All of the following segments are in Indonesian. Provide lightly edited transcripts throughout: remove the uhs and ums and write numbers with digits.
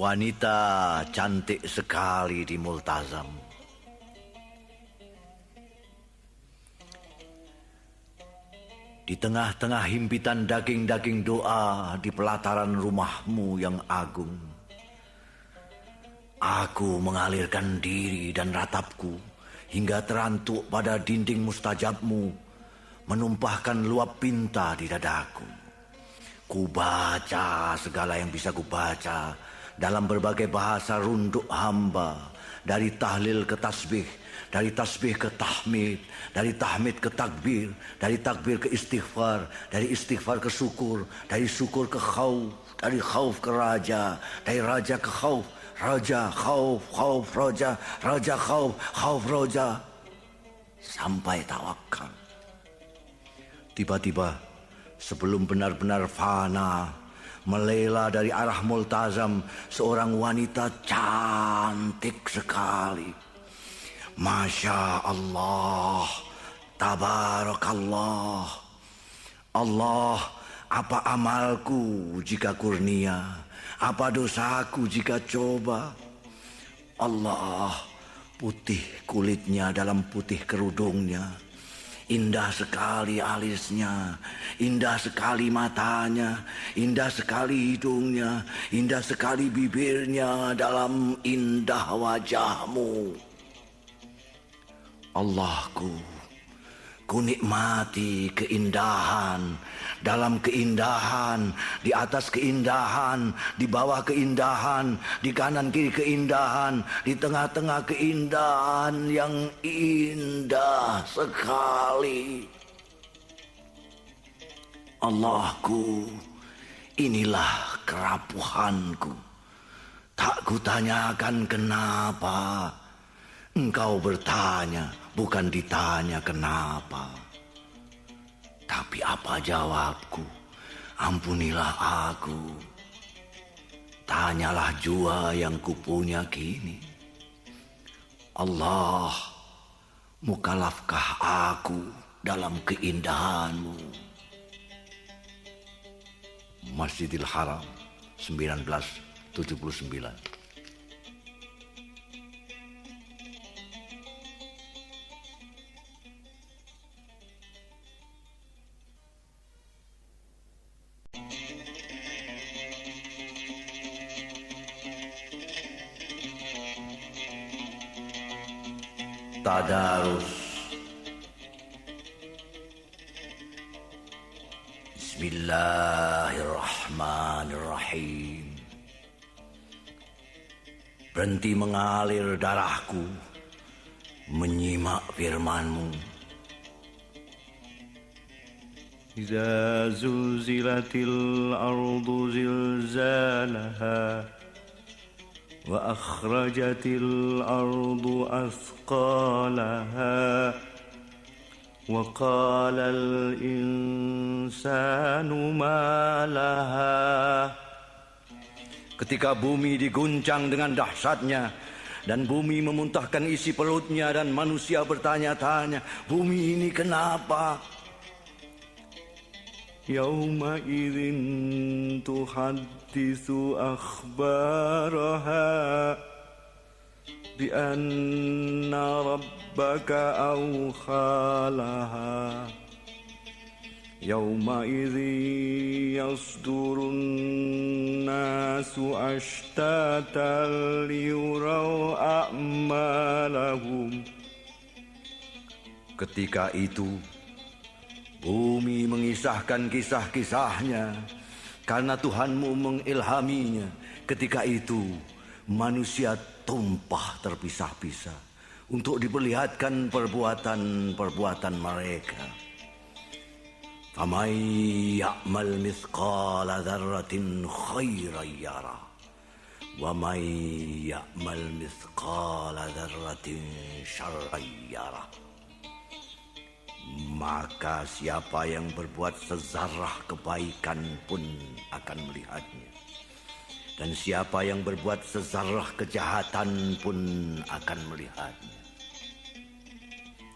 Wanita cantik sekali di Multazam. Di tengah-tengah himpitan daging-daging doa di pelataran rumahmu yang agung, aku mengalirkan diri dan ratapku hingga terantuk pada dinding mustajabmu, menumpahkan luap pinta di dadaku. Ku baca segala yang bisa ku baca dalam berbagai bahasa runduk hamba, dari tahlil ke tasbih, dari tasbih ke tahmid, dari tahmid ke takbir, dari takbir ke istighfar, dari istighfar ke syukur, dari syukur ke khauf, dari khauf ke raja, dari raja ke khauf, raja khauf, khauf raja, raja khauf, khauf raja, sampai tawakal. Tiba-tiba sebelum benar-benar fana, melela dari arah Multazam seorang wanita cantik sekali. Masya Allah, tabarakallah. Allah, apa amalku jika kurnia, apa dosaku jika coba. Allah, putih kulitnya dalam putih kerudungnya, indah sekali alisnya, indah sekali matanya, indah sekali hidungnya, indah sekali bibirnya dalam indah wajahmu. Allahku, ku nikmati keindahan, dalam keindahan, di atas keindahan, di bawah keindahan, di kanan kiri keindahan, di tengah-tengah keindahan yang indah sekali. Allahku, inilah kerapuhanku. Tak kutanyakan kenapa. Engkau bertanya, bukan ditanya kenapa. Tapi apa jawabku? Ampunilah aku. Tanyalah jua yang kupunya kini. Allah, mukalafkah aku dalam keindahanmu? Masjidil Haram 1979. Tadarus. Bismillahirrahmanirrahim. Berhenti mengalir darahku, menyimak firman-Mu. Iza zulzilatil ardu zilzalaha wa akhrajatil ardu athqalaha wa qalal insanu ma laha. Ketika bumi diguncang dengan dahsyatnya dan bumi memuntahkan isi perutnya dan manusia bertanya-tanya, bumi ini kenapa? Yawma idzin tuhaddisu akhbaraha bi anna rabbaka awkhalaha. Yawma idzin yasdurun nasu ashtatan liyuraw a'malahum. Ketika itu bumi mengisahkan kisah-kisahnya karena Tuhanmu mengilhaminya. Ketika itu manusia tumpah terpisah-pisah untuk diperlihatkan perbuatan-perbuatan mereka. Faman ya'mal mithqala dzarratin khairan yara wa man ya'mal mithqala dzarratin syarran yara. Maka siapa yang berbuat sezarah kebaikan pun akan melihatnya, dan siapa yang berbuat sezarah kejahatan pun akan melihatnya.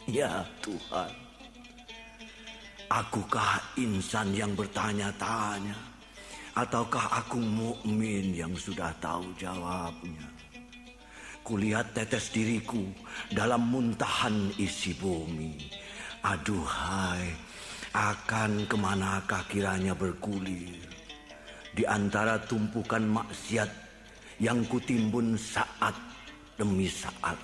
Ya Tuhan, akukah insan yang bertanya-tanya? Ataukah aku mukmin yang sudah tahu jawabnya? Kulihat tetes diriku dalam muntahan isi bumi. Aduhai, akan kemanakah kiranya bergulir? Di antara tumpukan maksiat yang kutimbun saat demi saat,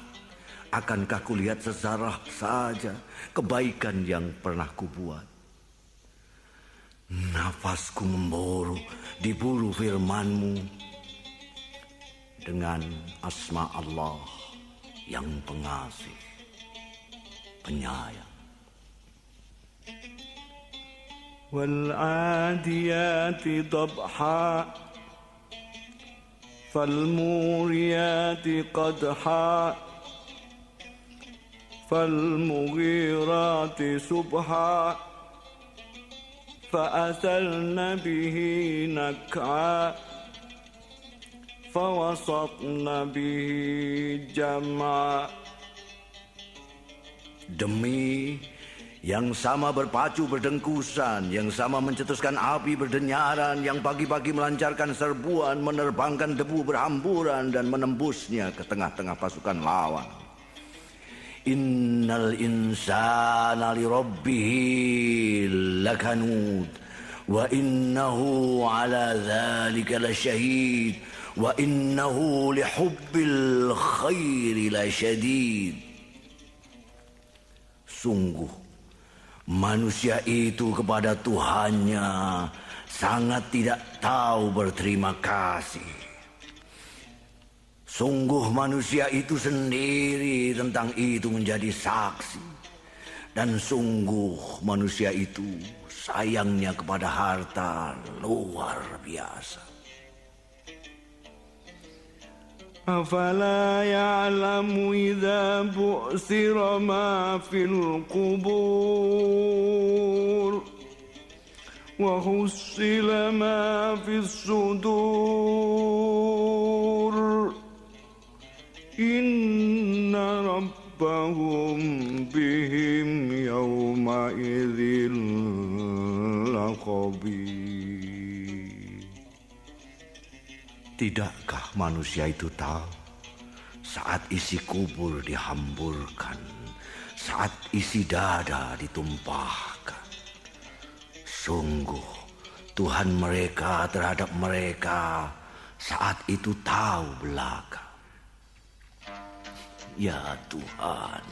akankah kulihat sesarah saja kebaikan yang pernah kubuat? Nafasku memburu, diburu firman-Mu dengan asma Allah yang pengasih, penyayang. والعاديات ضبحا فالموريات قدحا فالمغيرات سبحا فأثرن به نكعا فوسطن به جمعا. Demi yang sama berpacu berdengkusan, yang sama mencetuskan api berdenyaran, yang pagi-pagi melancarkan serbuan, menerbangkan debu berhamburan dan menembusnya ke tengah-tengah pasukan lawan. Innal insana li rabbihi lakanud wa innahu ala dzalika lasyahid wa innahu lihubbil khairi lasyadid. Sungguh manusia itu kepada Tuhannya sangat tidak tahu berterima kasih. Sungguh manusia itu sendiri tentang itu menjadi saksi. Dan sungguh manusia itu sayangnya kepada harta luar biasa. أفلا يعلم إذا بعثر ما في القبور وحصل ما في الصدور إن ربهم بهم يومئذ لخبير. Tidakkah manusia itu tahu saat isi kubur dihamburkan, saat isi dada ditumpahkan? Sungguh Tuhan mereka terhadap mereka saat itu tahu belaka. Ya Tuhan,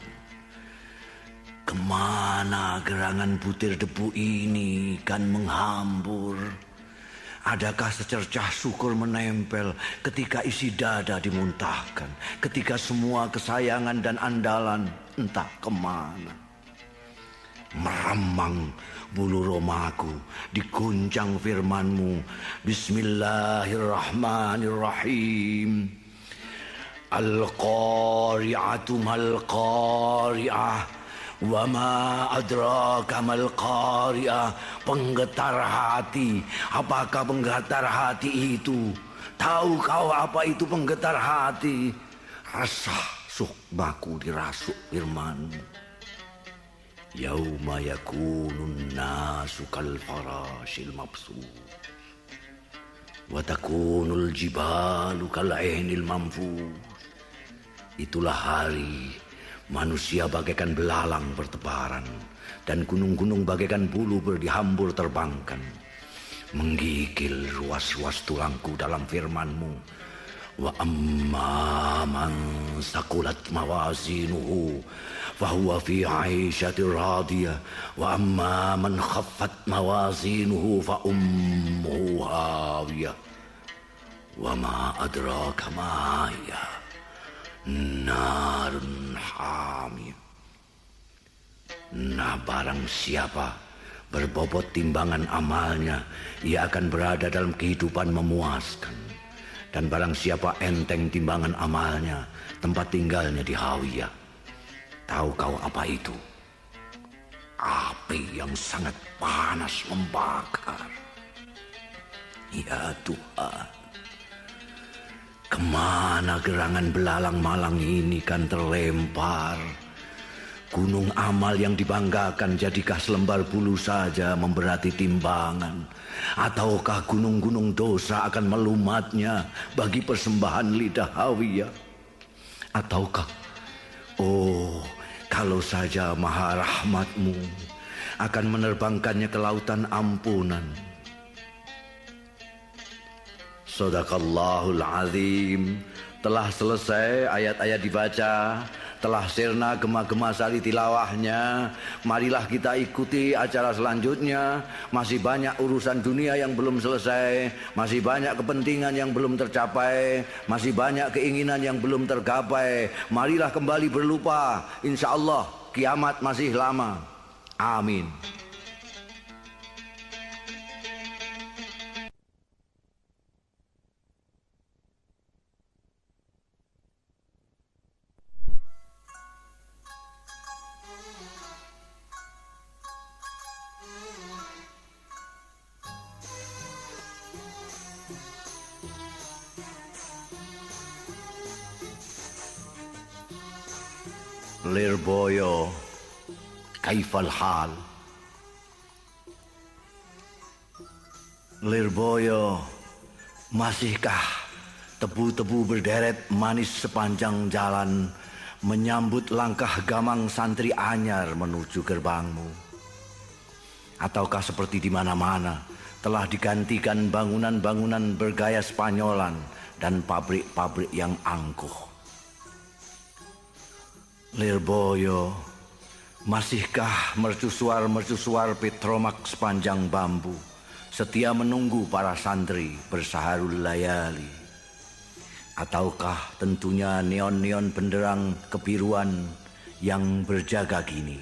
kemana gerangan butir debu ini kan menghambur? Adakah secercah syukur menempel ketika isi dada dimuntahkan, ketika semua kesayangan dan andalan entah kemana? Meremang bulu romaku diguncang firman-Mu. Bismillahirrahmanirrahim. Al-qari'atu mal-qari'ah. Wa ma adraka mal qari'ah. Penggetar hati. Apakah penggetar hati itu? Tahu kau apa itu penggetar hati? Resah sukmaku dirasuk firman-Mu. Yauma yakunun nasu kal farashil mabsus wa takunul jibalu kal ainil manfus. Itulah hari manusia bagaikan belalang bertebaran, dan gunung-gunung bagaikan bulu berdihambur terbangkan. Menggigil ruas-ruas tulangku dalam firman-Mu. Wa amma man saqulat mawazinuhu fahuwa fi 'aisyatir radiyah wa amma man khaffat mawazinuhu fa ummuhu hawiyah wa ma adraka ma hiya narun hamiyah. Nah, barang siapa berbobot timbangan amalnya, ia akan berada dalam kehidupan memuaskan. Dan barang siapa enteng timbangan amalnya, tempat tinggalnya di hawiyah. Tahu kau apa itu? Api yang sangat panas membakar. Ya Tuhan, kemana gerangan belalang malang ini kan terlempar? gunung amal yang dibanggakan jadikah selembar bulu saja memberati timbangan? Ataukah gunung-gunung dosa akan melumatnya bagi persembahan lidah hawiyah? Ataukah, oh, kalau saja maha rahmatmu akan menerbangkannya ke lautan ampunan. Sadaqallahul azim. Telah selesai ayat-ayat dibaca, telah sirna gema-gema sari tilawahnya. Marilah kita ikuti acara selanjutnya. Masih banyak urusan dunia yang belum selesai, masih banyak kepentingan yang belum tercapai, masih banyak keinginan yang belum tergapai. Marilah kembali berlupa. Insya Allah kiamat masih lama. Amin. Lirboyo, kaifal hal? Lirboyo, masihkah tebu-tebu berderet manis sepanjang jalan menyambut langkah gamang santri anyar menuju gerbangmu? Ataukah seperti di mana-mana telah digantikan bangunan-bangunan bergaya Spanyolan dan pabrik-pabrik yang angkuh? Lirboyo, masihkah mercusuar-mercusuar petromak sepanjang bambu setia menunggu para santri bersaharul layali? Ataukah tentunya neon-neon benderang kebiruan yang berjaga gini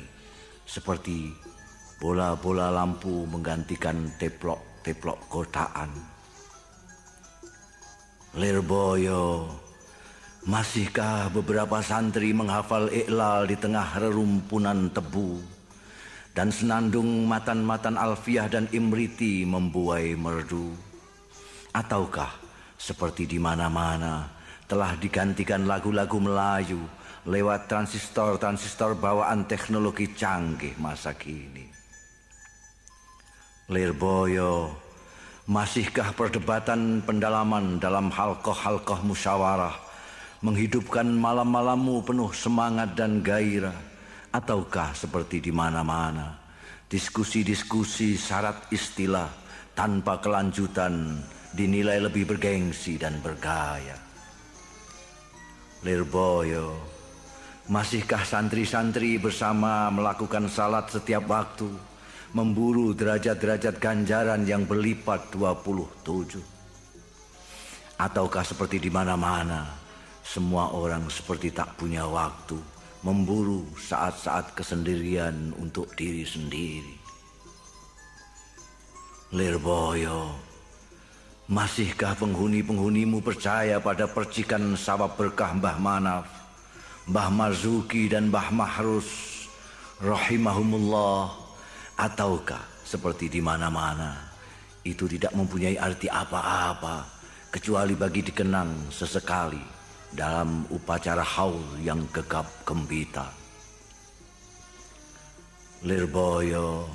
seperti bola-bola lampu menggantikan teplok-teplok kotaan? Lirboyo, masihkah beberapa santri menghafal iqlal di tengah rerumpunan tebu dan senandung matan-matan alfiah dan imriti membuai merdu? Ataukah seperti di mana-mana telah digantikan lagu-lagu Melayu lewat transistor-transistor bawaan teknologi canggih masa kini? Lirboyo, masihkah perdebatan pendalaman dalam halqah-halqah musyawarah menghidupkan malam-malammu penuh semangat dan gairah? Ataukah seperti di mana-mana diskusi-diskusi syarat istilah tanpa kelanjutan dinilai lebih bergengsi dan bergaya? Lirboyo, masihkah santri-santri bersama melakukan salat setiap waktu, memburu derajat-derajat ganjaran yang berlipat 27? Ataukah seperti di mana-mana semua orang seperti tak punya waktu, memburu saat-saat kesendirian untuk diri sendiri? Lirboyo, masihkah penghuni-penghunimu percaya pada percikan sawab berkah Mbah Manaf, Mbah Marzuki dan Mbah Mahrus rahimahumullah? Ataukah seperti di mana-mana itu tidak mempunyai arti apa-apa kecuali bagi dikenang sesekali dalam upacara haul yang gegap gembita? Lirboyo,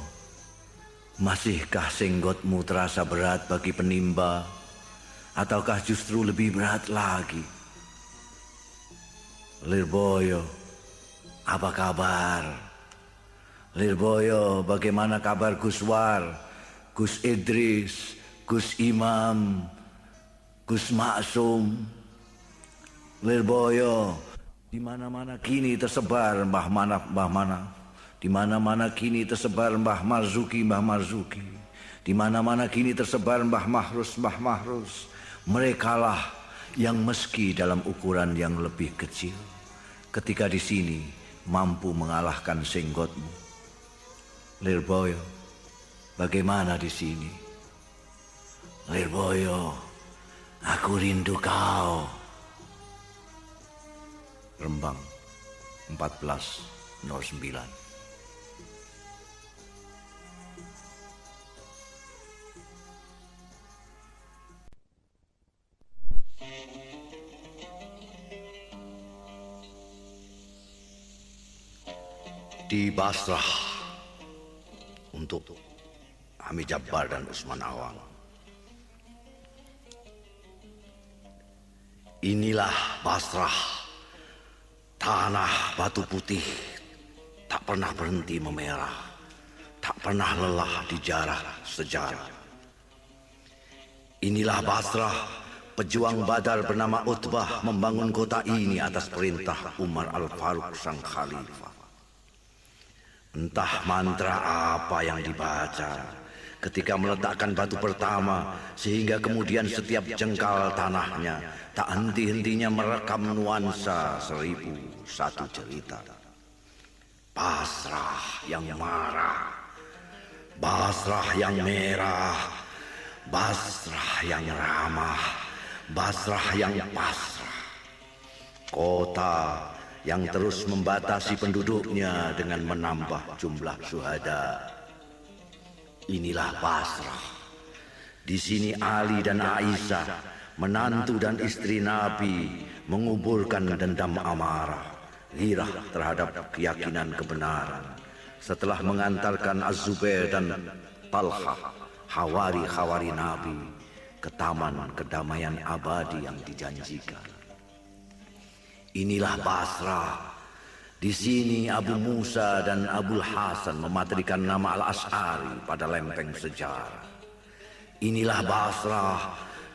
masihkah senggotmu terasa berat bagi penimba, ataukah justru lebih berat lagi? Lirboyo, apa kabar? Lirboyo, bagaimana kabar Gus War, Gus Idris, Gus Imam, Gus Maksum? Lirboyo, di mana-mana kini tersebar Mbah Manaf, Mbah Manaf. Di mana-mana kini tersebar Mbah Marzuki, Mbah Marzuki. Di mana-mana kini tersebar Mbah Mahrus, Mbah Mahrus. Merekalah yang meski dalam ukuran yang lebih kecil, ketika di sini mampu mengalahkan senggotmu. Lirboyo, bagaimana di sini? Lirboyo, aku rindu kau. Rembang 1409. di Basrah untuk Ami Jabbar dan Usman Awang. Inilah Basrah, tanah batu putih, tak pernah berhenti memerah, tak pernah lelah di jarah sejarah. Inilah Basrah, pejuang Badar bernama Utbah membangun kota ini atas perintah Umar Al-Faruq sang khalifah. Entah mantra apa yang dibaca ketika meletakkan batu pertama, sehingga kemudian setiap jengkal tanahnya tak henti-hentinya merekam nuansa 1001 cerita. Basrah yang marah, Basrah yang merah, Basrah yang ramah, Basrah yang pasrah. Kota yang terus membatasi penduduknya dengan menambah jumlah syuhada. Inilah Basrah. Di sini Ali dan Aisyah, menantu dan istri Nabi, menguburkan dendam amarah, girah terhadap keyakinan kebenaran, setelah mengantarkan Az-Zubair dan Talha, hawari-hawari Nabi, ke taman kedamaian abadi yang dijanjikan. Inilah Basrah. Di sini Abu Musa dan Abul Hasan mematrikan nama Al-Asy'ari pada lempeng sejarah. Inilah Basrah.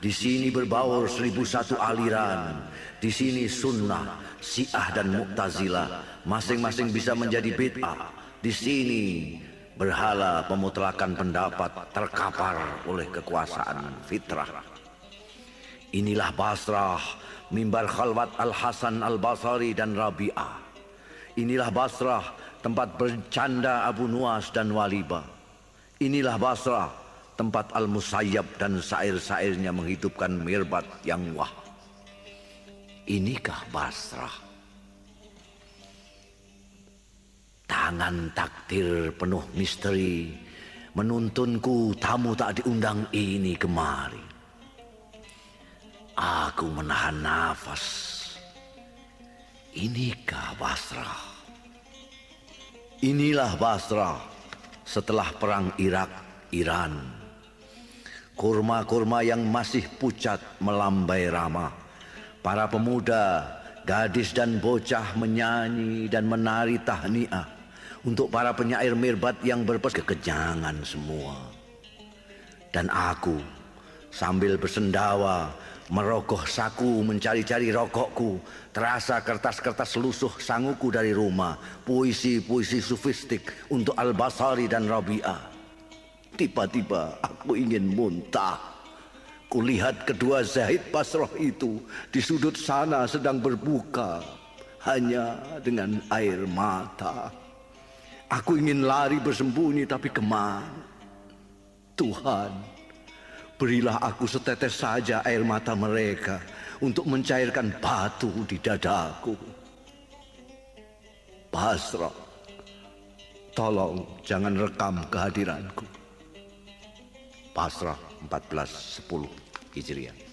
Di sini berbaur 1001 aliran. Di sini Sunnah, Syiah dan Mu'tazilah masing-masing bisa menjadi bid'ah. Di sini berhala pemutlakan pendapat terkapar oleh kekuasaan fitrah. Inilah Basrah, mimbar khalwat Al-Hasan Al-Basri dan Rabi'ah. Inilah Basrah, tempat bercanda Abu Nuwas dan Walibah. Inilah Basrah, tempat Al-Musayyab dan syair-syairnya menghidupkan mirbat yang wah. Inikah Basrah? Tangan takdir penuh misteri menuntunku tamu tak diundang ini kemari. Aku menahan nafas. Inikah Basrah? Inilah Basrah setelah perang Irak-Iran. Kurma-kurma yang masih pucat melambai ramah. Para pemuda, gadis dan bocah menyanyi dan menari tahniah untuk para penyair mirbat yang kekenyangan semua. Dan aku sambil bersendawa merogoh saku mencari-cari rokokku, terasa kertas-kertas lusuh sanguku dari rumah, puisi-puisi sufistik untuk Al-Basri dan Rabi'ah. Tiba-tiba aku ingin muntah. Kulihat kedua Zahid Basrah itu di sudut sana sedang berbuka hanya dengan air mata. Aku ingin lari bersembunyi, tapi kemana? Tuhan, berilah aku setetes saja air mata mereka untuk mencairkan batu di dadaku. Basrah, tolong jangan rekam kehadiranku. Basrah 1410 Hijriah.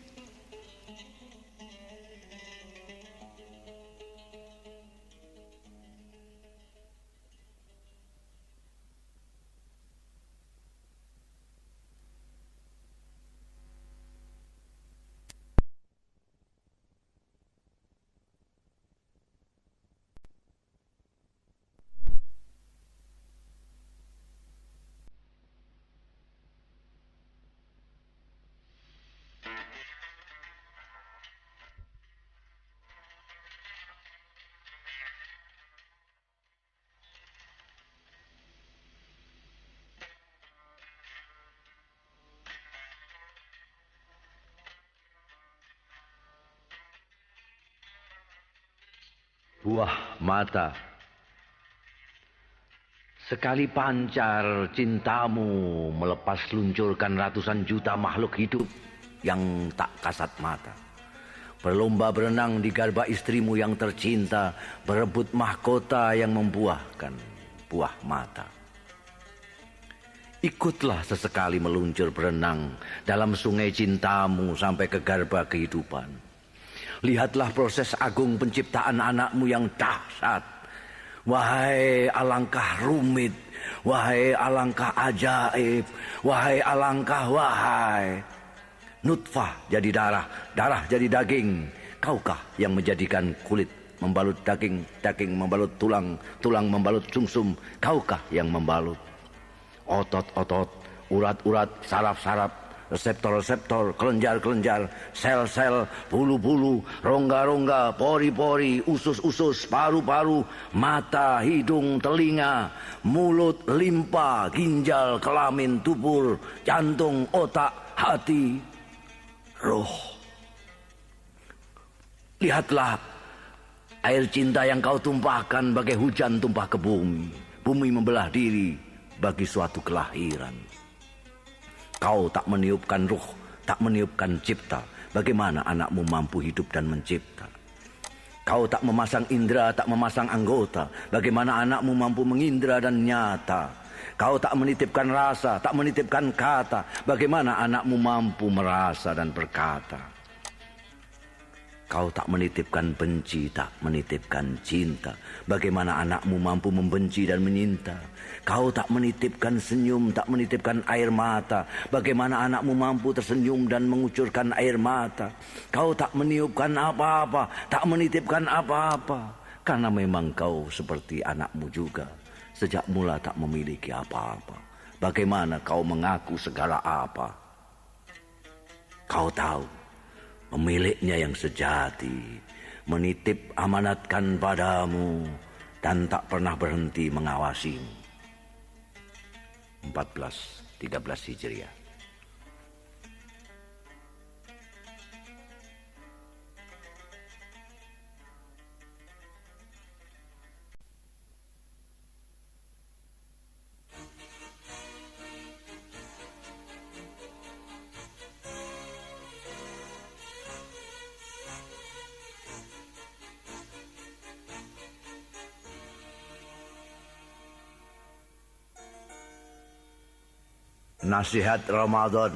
Buah mata. Sekali pancar cintamu melepas luncurkan ratusan juta makhluk hidup yang tak kasat mata. Berlomba berenang di garba istrimu yang tercinta, berebut mahkota yang membuahkan buah mata. Ikutlah sesekali meluncur berenang dalam sungai cintamu sampai ke garba kehidupan. Lihatlah proses agung penciptaan anakmu yang dahsyat. Wahai alangkah rumit, wahai alangkah ajaib, wahai alangkah wahai. Nutfah jadi darah, darah jadi daging. Kaukah yang menjadikan kulit membalut daging, daging membalut tulang, tulang membalut sumsum? Kaukah yang membalut otot-otot, urat-urat, saraf-saraf, reseptor-reseptor, kelenjar-kelenjar, sel-sel, bulu-bulu, rongga-rongga, pori-pori, usus-usus, paru-paru, mata, hidung, telinga, mulut, limpa, ginjal, kelamin, tubur, jantung, otak, hati, roh. Lihatlah air cinta yang kau tumpahkan bagai hujan tumpah ke bumi. Bumi membelah diri bagi suatu kelahiran. Kau tak meniupkan ruh, tak meniupkan cipta. Bagaimana anakmu mampu hidup dan mencipta? Kau tak memasang indera, tak memasang anggota. Bagaimana anakmu mampu mengindra dan nyata? Kau tak menitipkan rasa, tak menitipkan kata. Bagaimana anakmu mampu merasa dan berkata? Kau tak menitipkan benci, tak menitipkan cinta. Bagaimana anakmu mampu membenci dan menyinta? Kau tak menitipkan senyum, tak menitipkan air mata. Bagaimana anakmu mampu tersenyum dan mengucurkan air mata? Kau tak meniupkan apa-apa, tak menitipkan apa-apa. Karena memang kau seperti anakmu juga. Sejak mula tak memiliki apa-apa. Bagaimana kau mengaku segala apa? Kau tahu, pemiliknya yang sejati menitip amanatkan padamu dan tak pernah berhenti mengawasimu. 1413 Hijriah. Nasihat Ramadan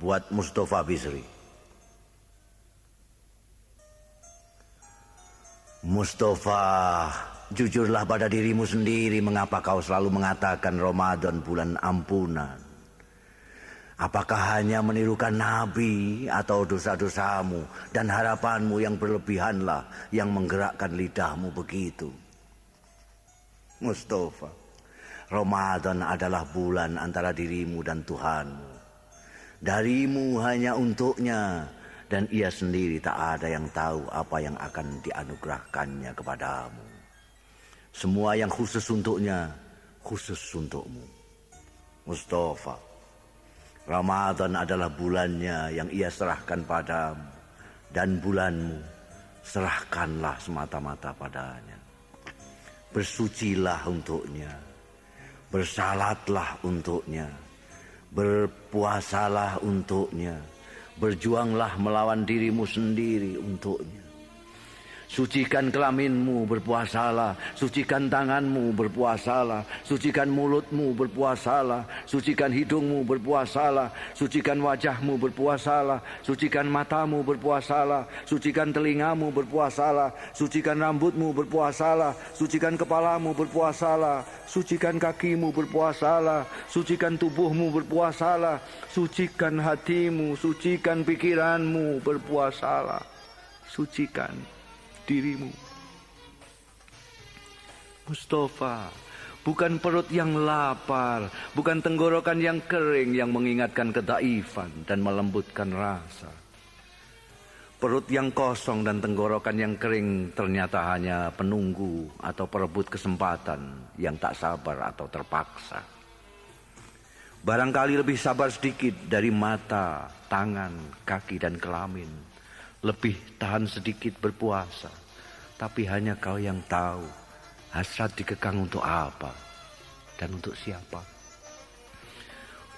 buat Mustafa Bisri. Mustafa, jujurlah pada dirimu sendiri mengapa kau selalu mengatakan Ramadan bulan ampunan. Apakah hanya menirukan Nabi atau dosa-dosamu dan harapanmu yang berlebihanlah yang menggerakkan lidahmu begitu? Mustafa, Ramadan adalah bulan antara dirimu dan Tuhanmu. Darimu hanya untuknya, dan ia sendiri tak ada yang tahu apa yang akan dianugerahkannya kepadamu. Semua yang khusus untuknya, khusus untukmu. Mustafa, Ramadan adalah bulannya yang ia serahkan padamu, dan bulanmu serahkanlah semata-mata padanya. Bersucilah untuknya, bersalatlah untuknya, berpuasalah untuknya, berjuanglah melawan dirimu sendiri untuknya. Sucikan kelaminmu, berpuasalah. Sucikan tanganmu, berpuasalah. Sucikan mulutmu, berpuasalah. Sucikan hidungmu, berpuasalah. Sucikan wajahmu, berpuasalah. Sucikan matamu, berpuasalah. Sucikan telingamu, berpuasalah. Sucikan rambutmu, berpuasalah. Sucikan kepalamu, berpuasalah. Sucikan kakimu, berpuasalah. Sucikan tubuhmu, berpuasalah. Sucikan hatimu, sucikan pikiranmu, berpuasalah. Sucikan dirimu. Mustafa, bukan perut yang lapar, bukan tenggorokan yang kering yang mengingatkan kedaifan dan melembutkan rasa. Perut yang kosong dan tenggorokan yang kering ternyata hanya penunggu atau perebut kesempatan yang tak sabar atau terpaksa. Barangkali lebih sabar sedikit dari mata, tangan, kaki dan kelamin. Lebih tahan sedikit berpuasa. Tapi hanya kau yang tahu hasrat dikekang untuk apa dan untuk siapa.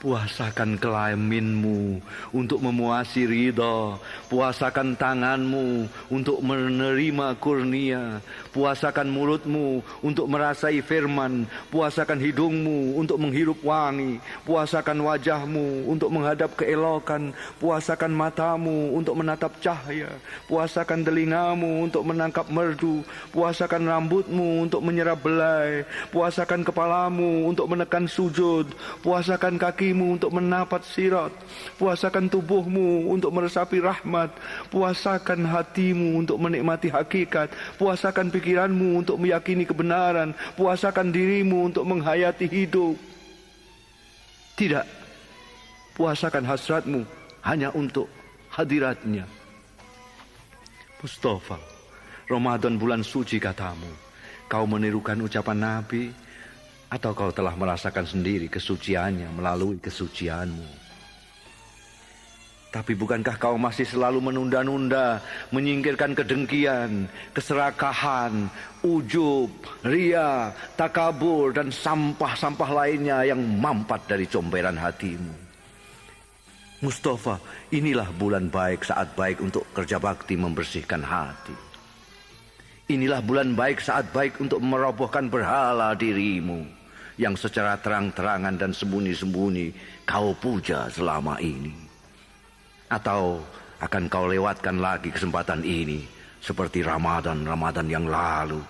Puasakan kelaminmu untuk memuasi ridha. Puasakan tanganmu untuk menerima kurnia. Puasakan mulutmu untuk merasai firman. Puasakan hidungmu untuk menghirup wangi. Puasakan wajahmu untuk menghadap keelokan. Puasakan matamu untuk menatap cahaya. Puasakan telingamu untuk menangkap merdu. Puasakan rambutmu untuk menyerap belai. Puasakan kepalamu untuk menekan sujud. Puasakan kaki untuk menapat sirat. Puasakan tubuhmu untuk meresapi rahmat. Puasakan hatimu untuk menikmati hakikat. Puasakan pikiranmu untuk meyakini kebenaran. Puasakan dirimu untuk menghayati hidup. Tidak, puasakan hasratmu hanya untuk hadiratnya. Mustafa, Ramadan bulan suci katamu. Kau menirukan ucapan Nabi, atau kau telah merasakan sendiri kesuciannya melalui kesucianmu? Tapi bukankah kau masih selalu menunda-nunda, menyingkirkan kedengkian, keserakahan, ujub, ria, takabur, dan sampah-sampah lainnya yang mampat dari comberan hatimu? Mustafa, inilah bulan baik, saat baik untuk kerja bakti membersihkan hati. Inilah bulan baik, saat baik untuk merobohkan berhala dirimu yang secara terang-terangan dan sembunyi-sembunyi kau puja selama ini. Atau akan kau lewatkan lagi kesempatan ini seperti Ramadan yang lalu?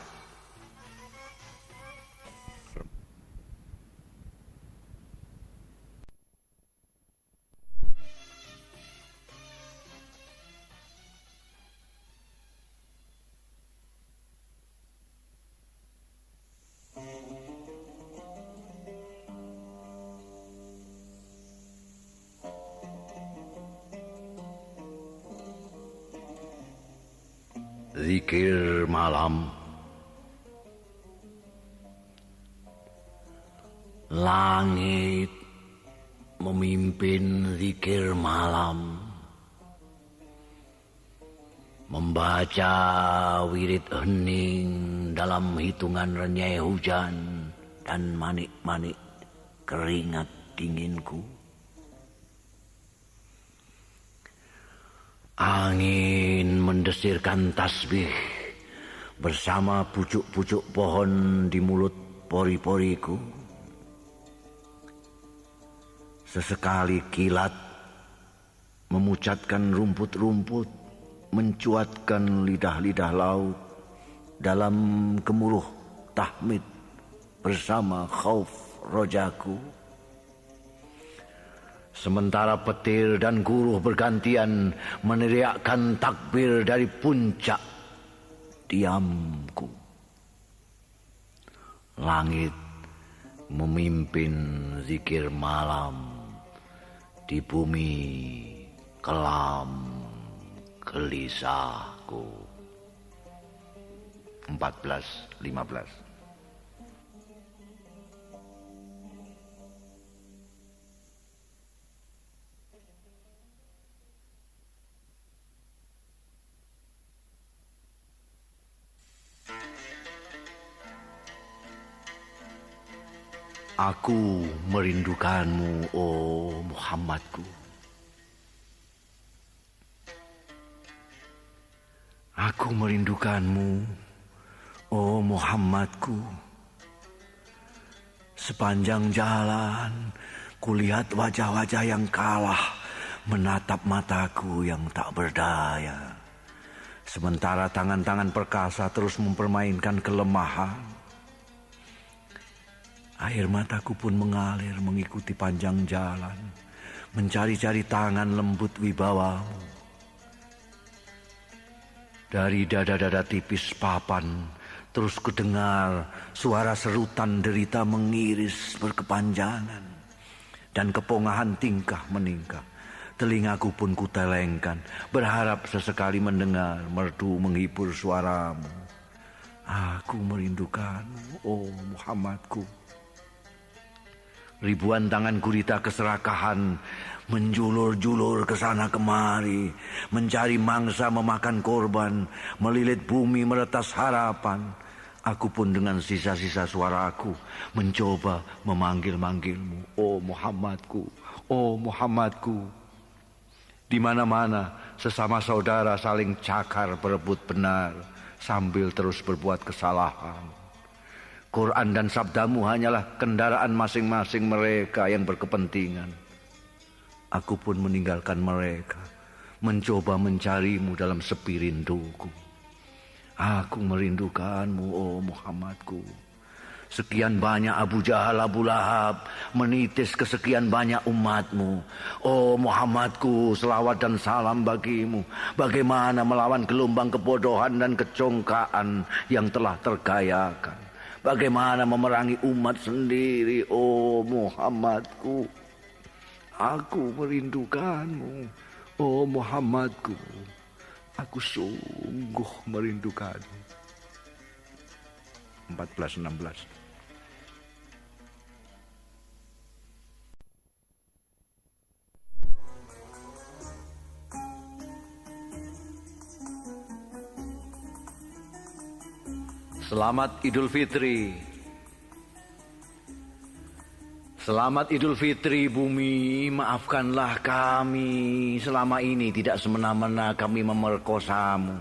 Zikir malam. Langit memimpin zikir malam, membaca wirid hening dalam hitungan renyai hujan dan manik-manik keringat dinginku. Angin mendesirkan tasbih bersama pucuk-pucuk pohon di mulut pori-poriku. Sesekali kilat memucatkan rumput-rumput, mencuatkan lidah-lidah laut dalam gemuruh tahmid bersama khauf rojaku. Sementara petir dan guruh bergantian meneriakkan takbir dari puncak diamku. Langit memimpin zikir malam di bumi kelam gelisahku. 14:15. Aku merindukanmu, oh Muhammadku. Aku merindukanmu, oh Muhammadku. Sepanjang jalan, kulihat wajah-wajah yang kalah menatap mataku yang tak berdaya. Sementara tangan-tangan perkasa terus mempermainkan kelemahan. Air mataku pun mengalir mengikuti panjang jalan, mencari-cari tangan lembut wibawamu. Dari dada-dada tipis papan, terus kudengar suara serutan derita mengiris berkepanjangan, dan kepongahan tingkah meningkah. Telingaku pun kutelengkan, berharap sesekali mendengar merdu menghibur suaramu. Aku merindukanmu, oh Muhammadku. Ribuan tangan gurita keserakahan menjulur-julur ke sana kemari, mencari mangsa memakan korban, melilit bumi meretas harapan. Aku pun dengan sisa-sisa suaraku mencoba memanggil-manggilmu, oh Muhammadku. Oh Muhammadku, di mana-mana sesama saudara saling cakar berebut benar sambil terus berbuat kesalahan. Quran dan sabdamu hanyalah kendaraan masing-masing mereka yang berkepentingan. Aku pun meninggalkan mereka, mencoba mencarimu dalam sepi rinduku. Aku merindukanmu, oh Muhammadku. Sekian banyak Abu Jahal, Abu Lahab menitis kesekian banyak umatmu. Oh Muhammadku, selawat dan salam bagimu. Bagaimana melawan gelombang kebodohan dan kecongkaan yang telah tergayakan. Bagaimana memerangi umat sendiri, oh Muhammadku. Aku merindukanmu, oh Muhammadku. Aku sungguh merindukanmu. 14-16. Selamat Idul Fitri. Selamat Idul Fitri bumi, maafkanlah kami selama ini tidak semena-mena kami memerkosamu.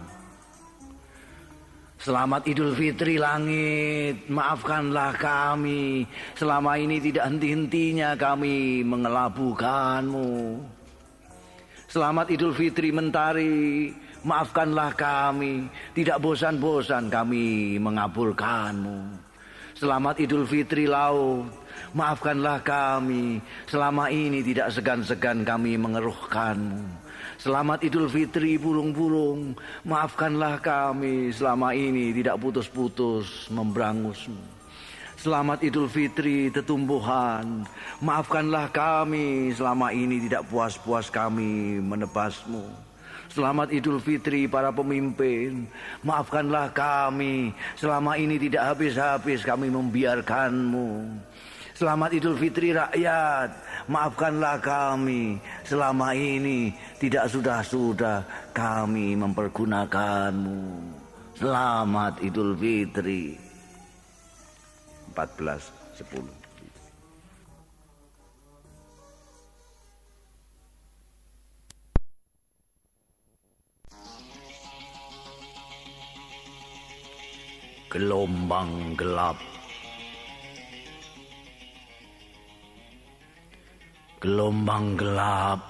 Selamat Idul Fitri langit, maafkanlah kami selama ini tidak henti-hentinya kami mengelabukanmu. Selamat Idul Fitri mentari, maafkanlah kami tidak bosan-bosan kami mengaburkanmu. Selamat Idul Fitri laut, maafkanlah kami selama ini tidak segan-segan kami mengeruhkanmu. Selamat Idul Fitri burung-burung, maafkanlah kami selama ini tidak putus-putus memberangusmu. Selamat Idul Fitri tetumbuhan, maafkanlah kami selama ini tidak puas-puas kami menebasmu. Selamat Idul Fitri para pemimpin, maafkanlah kami selama ini tidak habis-habis kami membiarkanmu. Selamat Idul Fitri rakyat, maafkanlah kami selama ini tidak sudah-sudah kami mempergunakanmu. Selamat Idul Fitri. 14:10. Gelombang gelap. Gelombang gelap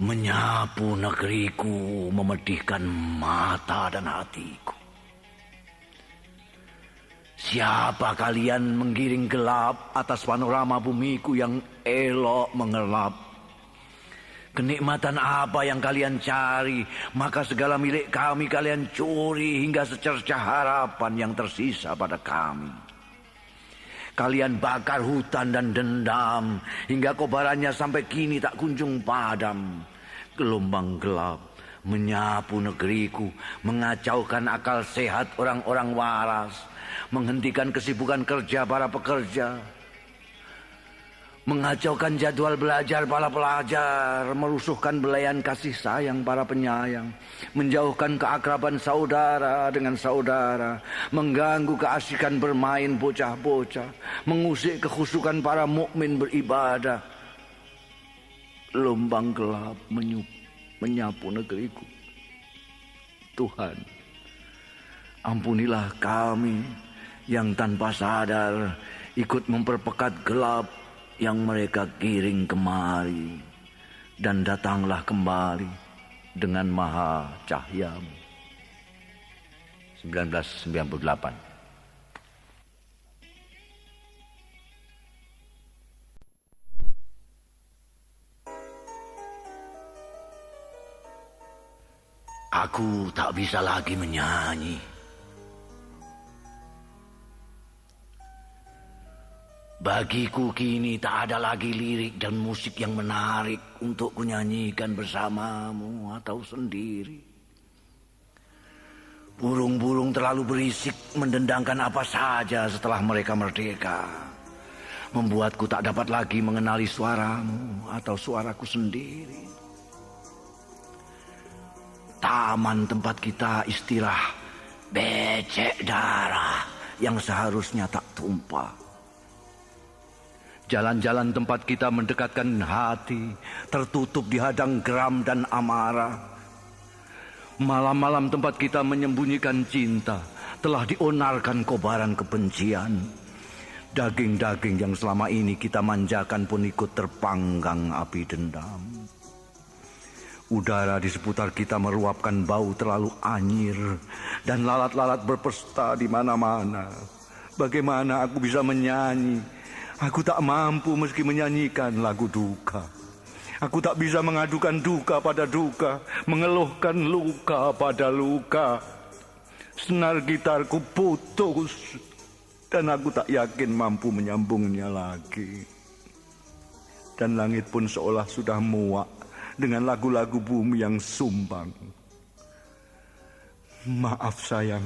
menyapu negeriku, memedihkan mata dan hatiku. Siapa kalian menggiring gelap atas panorama bumiku yang elok mengelap? Kenikmatan apa yang kalian cari, maka segala milik kami kalian curi hingga secercah harapan yang tersisa pada kami. Kalian bakar hutan dan dendam, hingga kobarannya sampai kini tak kunjung padam. Gelombang gelap menyapu negeriku, mengacaukan akal sehat orang-orang waras, menghentikan kesibukan kerja para pekerja, mengacaukan jadwal belajar para pelajar, merusuhkan belayan kasih sayang para penyayang, menjauhkan keakraban saudara dengan saudara, mengganggu keasikan bermain bocah-bocah, mengusik kekhusyukan para mukmin beribadah. Gelombang gelap menyapu negeriku. Tuhan, ampunilah kami yang tanpa sadar ikut memperpekat gelap yang mereka giring kemari, dan datanglah kembali dengan maha cahyamu. 1998. Aku tak bisa lagi menyanyi. Bagiku kini tak ada lagi lirik dan musik yang menarik untuk kunyanyikan bersamamu atau sendiri. Burung-burung terlalu berisik mendendangkan apa saja setelah mereka merdeka, membuatku tak dapat lagi mengenali suaramu atau suaraku sendiri. Taman tempat kita istirahat becek darah yang seharusnya tak tumpah. Jalan-jalan tempat kita mendekatkan hati tertutup di hadang geram dan amarah. Malam-malam tempat kita menyembunyikan cinta telah dionarkan kobaran kebencian. Daging-daging yang selama ini kita manjakan pun ikut terpanggang api dendam. Udara di seputar kita meruapkan bau terlalu anyir dan lalat-lalat berpesta di mana-mana. Bagaimana aku bisa menyanyi? Aku tak mampu meski menyanyikan lagu duka. Aku tak bisa mengadukan duka pada duka, mengeluhkan luka pada luka. Senar gitarku putus dan aku tak yakin mampu menyambungnya lagi. Dan langit pun seolah sudah muak dengan lagu-lagu bumi yang sumbang. Maaf sayang,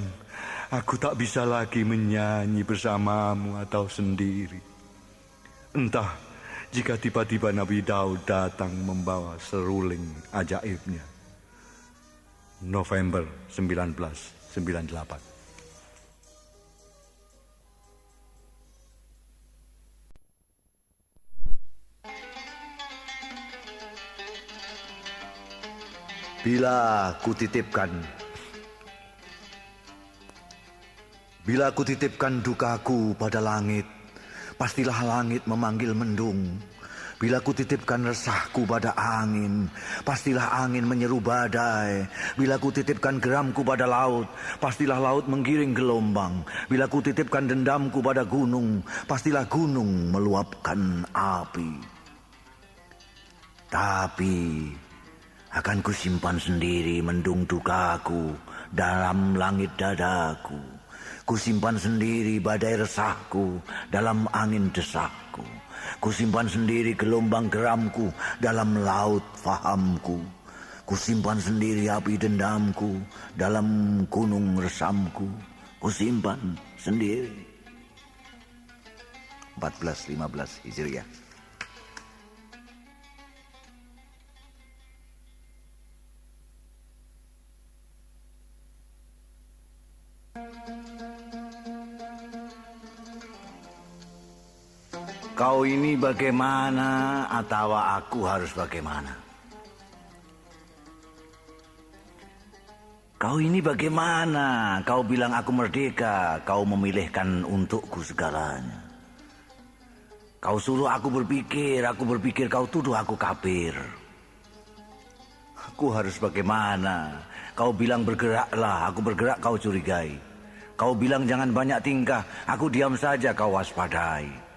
aku tak bisa lagi menyanyi bersamamu atau sendiri. Entah jika tiba-tiba Nabi Daud datang membawa seruling ajaibnya. November 1998. Bila kutitipkan dukaku pada langit, pastilah langit memanggil mendung. Bila kutitipkan resahku pada angin, pastilah angin menyeru badai. Bila kutitipkan geramku pada laut, pastilah laut menggiring gelombang. Bila kutitipkan dendamku pada gunung, pastilah gunung meluapkan api. Tapi akan kusimpan sendiri mendung dukaku dalam langit dadaku. Kusimpan sendiri badai resahku dalam angin desakku. Kusimpan sendiri gelombang geramku dalam laut fahamku. Kusimpan sendiri api dendamku dalam gunung resamku. Kusimpan sendiri. 1415 Hijriah. Kau ini bagaimana atau aku harus bagaimana? Kau ini bagaimana? Kau bilang aku merdeka, kau memilihkan untukku segalanya. Kau suruh aku berpikir kau tuduh aku kafir. Aku harus bagaimana? Kau bilang bergeraklah, aku bergerak kau curigai. Kau bilang jangan banyak tingkah, aku diam saja kau waspadai.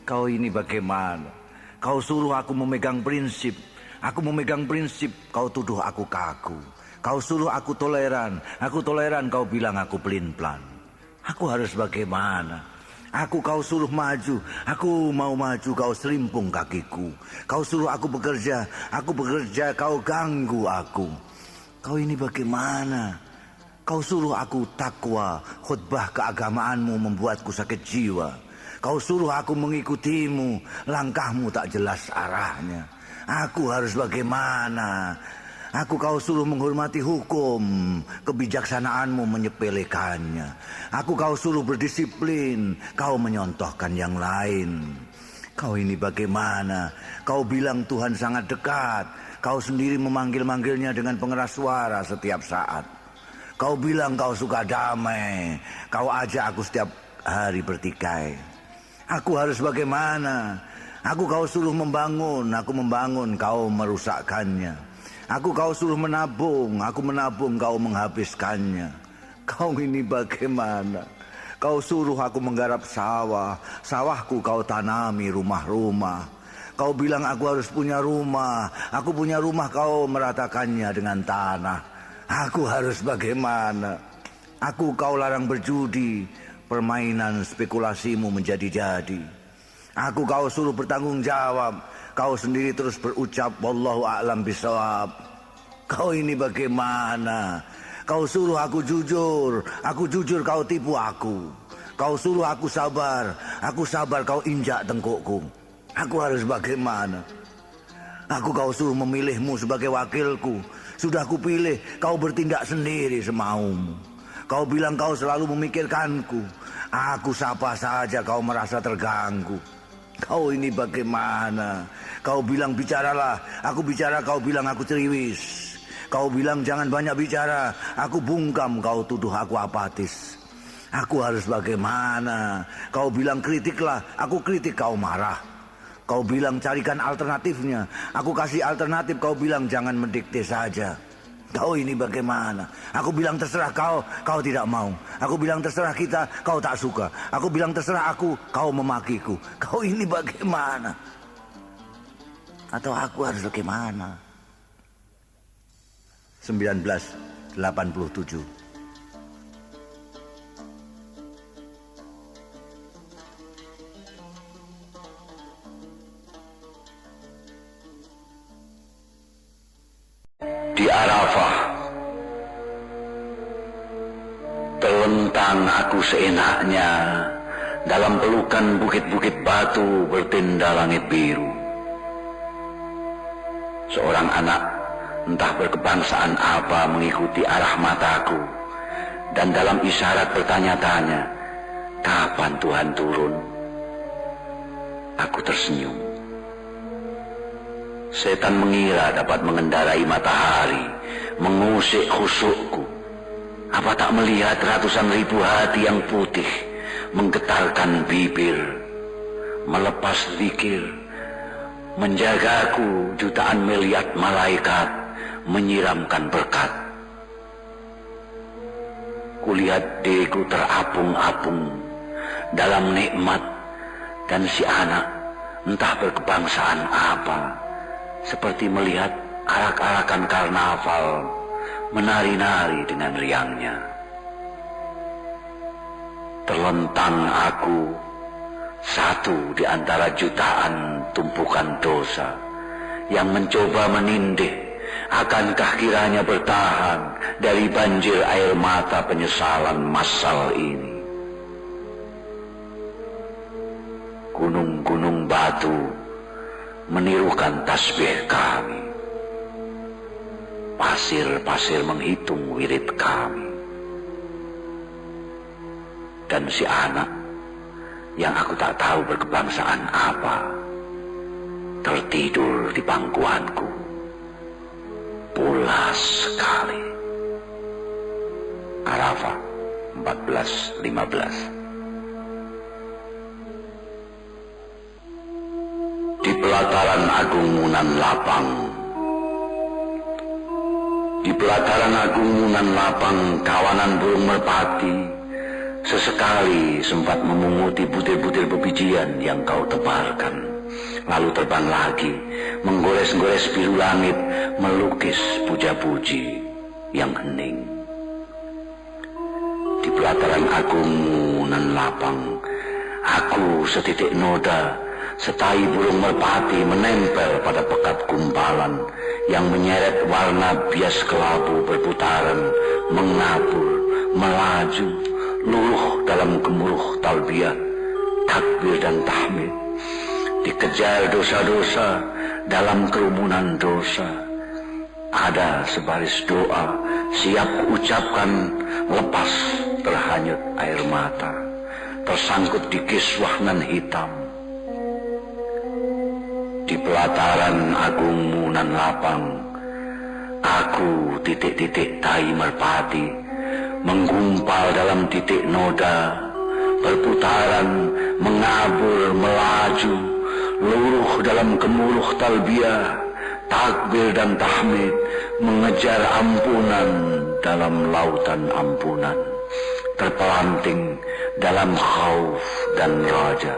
Kau ini bagaimana? Kau suruh aku memegang prinsip. Aku memegang prinsip, kau tuduh aku kaku. Kau suruh aku toleran kau bilang aku pelin-pelan. Aku harus bagaimana? Kau suruh maju, aku mau maju, kau selimpung kakiku. Kau suruh aku bekerja, kau ganggu aku. Kau ini bagaimana? Kau suruh aku takwa, khutbah keagamaanmu membuatku sakit jiwa. Kau suruh aku mengikutimu, langkahmu tak jelas arahnya. Aku harus bagaimana? Kau suruh menghormati hukum, kebijaksanaanmu menyepelekannya. Kau suruh berdisiplin, kau menyontohkan yang lain. Kau ini bagaimana? Kau bilang Tuhan sangat dekat, kau sendiri memanggil-manggilnya dengan pengeras suara setiap saat. Kau bilang kau suka damai, kau ajak aku setiap hari bertikai. Aku harus bagaimana? Kau suruh membangun, aku membangun, kau merusakkannya. Kau suruh menabung, aku menabung, kau menghabiskannya. Kau ini bagaimana? Kau suruh aku menggarap sawah, sawahku kau tanami rumah-rumah. Kau bilang aku harus punya rumah, aku punya rumah, kau meratakannya dengan tanah. Aku harus bagaimana? Kau larang berjudi, permainan spekulasimu menjadi-jadi. Kau suruh bertanggung jawab, kau sendiri terus berucap wallahu a'lam bishawab. Kau ini bagaimana? Kau suruh aku jujur kau tipu aku. Kau suruh aku sabar kau injak tengkukku. Aku harus bagaimana? Kau suruh memilihmu sebagai wakilku. Sudah kupilih, kau bertindak sendiri semaumu. Kau bilang kau selalu memikirkanku. Aku sapa saja kau merasa terganggu. Kau ini bagaimana? Kau bilang bicaralah, aku bicara, kau bilang aku ceriwis. Kau bilang jangan banyak bicara, aku bungkam, kau tuduh aku apatis. Aku harus bagaimana? Kau bilang kritiklah, aku kritik, kau marah. Kau bilang carikan alternatifnya, aku kasih alternatif, kau bilang jangan mendikte saja. Kau ini bagaimana? Aku bilang terserah kau, kau tidak mau. Aku bilang terserah kita, kau tak suka. Aku bilang terserah aku, kau memakiku. Kau ini bagaimana? Atau aku harus bagaimana? 1987. Di Arafah, terlentang aku seenaknya dalam pelukan bukit-bukit batu bertenda langit biru. Seorang anak entah berkebangsaan apa mengikuti arah mataku, dan dalam isyarat bertanya-tanya, kapan Tuhan turun? Aku tersenyum. Setan mengira dapat mengendarai matahari, mengusik khusyukku. Apa tak melihat ratusan ribu hati yang putih menggetarkan bibir, melepas zikir, menjagaku jutaan miliar malaikat menyiramkan berkat. Kulihat diriku terapung-apung dalam nikmat, dan si anak entah berkebangsaan apa, seperti melihat arak-arakan karnaval menari-nari dengan riangnya. Terlentang aku, satu di antara jutaan tumpukan dosa yang mencoba menindih, akankah kiranya bertahan dari banjir air mata penyesalan massal ini. Gunung-gunung batu menirukan tasbih kami. Pasir-pasir menghitung wirid kami. Dan si anak yang aku tak tahu berkebangsaan apa tertidur di pangkuanku. Pulas sekali. Arafah 14:15. Di pelataran agung Munan Lapang. Di pelataran agung Munan Lapang, kawanan burung merpati sesekali sempat memunguti butir-butir bebijian yang kau tebarkan, lalu terbang lagi, menggores-gores biru langit, melukis puja-puji yang hening. Di pelataran agung Munan Lapang, aku setitik noda, setai burung merpati menempel pada pekat gumpalan yang menyeret warna bias kelabu berputaran, mengabur, melaju, luruh dalam gemuruh talbiyah, takbir dan tahmid. Dikejar dosa-dosa dalam kerumunan dosa. Ada sebaris doa siap kuucapkan lepas terhanyut air mata, tersangkut di kiswah nan hitam. Di pelataran agung Munan Lapang, aku titik-titik tai merpati, menggumpal dalam titik noda, berputaran, mengabur, melaju, luruh dalam gemuruh talbiyah, takbir dan tahmid, mengejar ampunan dalam lautan ampunan, terpelanting dalam khauf dan raja.